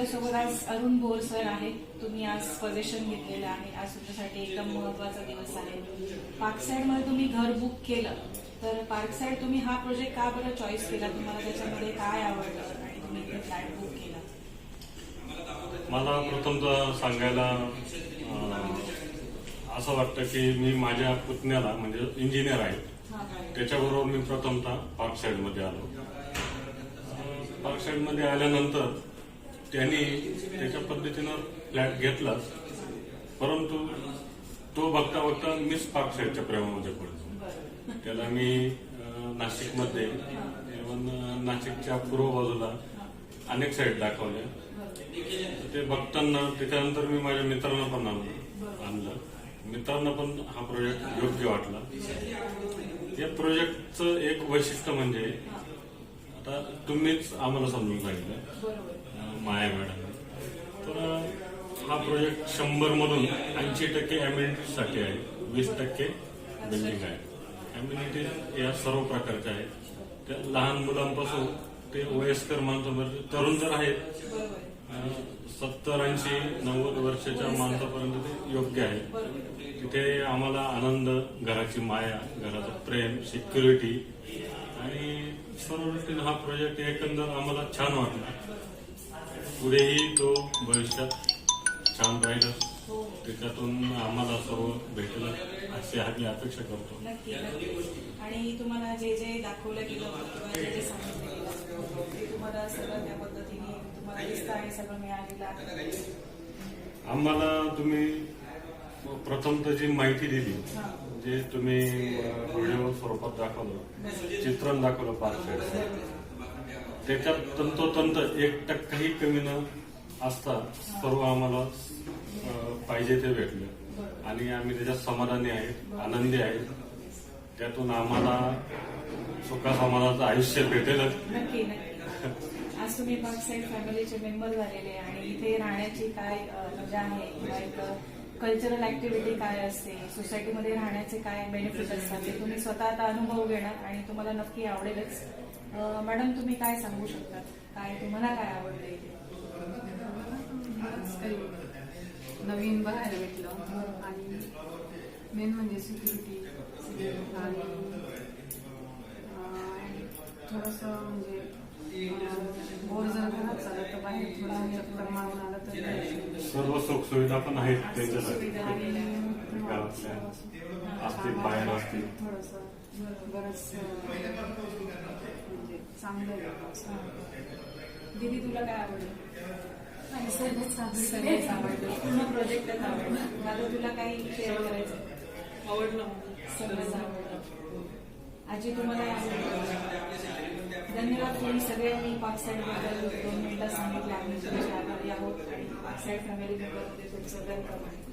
आपल्यासोबत आज Arun bore sir आहेत. तुम्ही आज पोझिशन घेतलेलं आहे. आज तुमच्यासाठी एकदम महत्त्वाचा दिवस आहे. पार्कसाईडमध्ये तुम्ही घर बुक केलं, तर पार्कसाईड तुम्ही हा प्रोजेक्ट का बरं चॉईस केला? तुम्हाला त्याच्यामध्ये काय आवडलं आणि तुम्ही इथे फ्लॅट बुक केला? मला प्रथमतः सांगायला असं वाटतं की मी माझ्या पुतण्याला म्हणजे इंजिनियर आहे, त्याच्याबरोबर मी प्रथमतः पार्कसाईडमध्ये आलो. पार्कसाईडमध्ये आल्यानंतर त्यांनी त्याच्या पद्धतीनं फ्लॅट घेतला, परंतु तो बघता बघता मीच पार्कसाईडच्या प्रेमामध्ये पडतो. त्याला मी नाशिकमध्ये इव्हन नाशिकच्या पूर्व बाजूला अनेक साईड दाखवल्या. ते बघताना त्याच्यानंतर मी माझ्या मित्रांना पण आणलं. मित्रांना पण हा प्रोजेक्ट योग्य वाटला. या प्रोजेक्टचं एक वैशिष्ट्य म्हणजे आता तुम्हीच आम्हाला समजून सांगितलं, माया मॅडम, तर हा प्रोजेक्ट 100 मधून 80% अम्युनिटीसाठी आहे, 20% बिल्डिंग आहे. अम्युनिटीज या सर्व प्रकारच्या आहेत, त्या लहान मुलांपासून ते वयस्कर माणसापर्यंत, तरुण तर आहेत, 70, 80, 90 वर्षाच्या माणसापर्यंत ते योग्य आहे. तिथे आम्हाला आनंद, घराची माया, घराचं प्रेम, सिक्युरिटी आणि सर्व दृष्टीने हा प्रोजेक्ट एकंदर आम्हाला छान वाटला. पुढेही तो भविष्यात छान राहील, त्याच्यातून आम्हाला सर्व भेटेल अशी आम्ही अपेक्षा करतो. नक्की. आणि तुम्हाला जे जे दाखवलं गेलं किंवा जे जे सांगितलं गेलं ते तुम्हाला सगळं त्या पद्धतीने तुम्हाला दिसतं आहे, सगळं मिळालेलं आहे? आम्हाला तुम्ही प्रथमतः जी माहिती दिली, जे तुम्ही व्हिडिओ स्वरूपात दाखवलं, चित्रण दाखवलं पार्कसाईडचं, त्याच्यात तंतोतंत 1% कमी न असता सर्व आम्हाला पाहिजे ते भेटलं आणि आम्ही त्याच्यात समाधानी आहेत, आनंदी आहेत. त्यातून आम्हाला सुखासमाधानाचं आयुष्य भेटेलच. नक्की नक्की. आज तुम्ही पार्कसाईड फॅमिलीचे मेंबर झालेले आणि इथे राहण्याची काय मजा आहे किंवा एक कल्चरल ऍक्टिव्हिटी काय असते, सोसायटीमध्ये राहण्याचे काय बेनिफिट असतात ते तुम्ही स्वतः आता अनुभव घेणार आणि तुम्हाला नक्की आवडेलच. मॅडम, तुम्ही काय सांगू शकता? काय तुम्हाला काय आवडतं इथे? नवीन बघायला भेटलं आणि मेन म्हणजे सिक्युरिटी आणि थोडंसं म्हणजे बोर जर घरात झालं तर बाहेर थोडं चक्कर मारून आलं तर सर्व सुख सुविधा पण आहेत त्यांच्यासाठी, असतील बाहेर असतील. थोडंसं बरंच म्हणजे चांगलं आहे. दीदी, तुला काय आवडलं? सगळेच आवडलं. पूर्ण प्रोजेक्टच आवडलं. दादा, तुला काही शेअर करायचं? आवडलं. सगळंच आवडलं. आजी, तुम्हाला धन्यवाद. तुम्ही सगळ्यांनी पार्कसाईडबद्दल 2 मिनिटं सांगितलं. आम्ही तुमचे आभारी आहोत आणि पार्कसाईड फॅमिली मेंबरमध्ये तुमचं वेलकम आहे.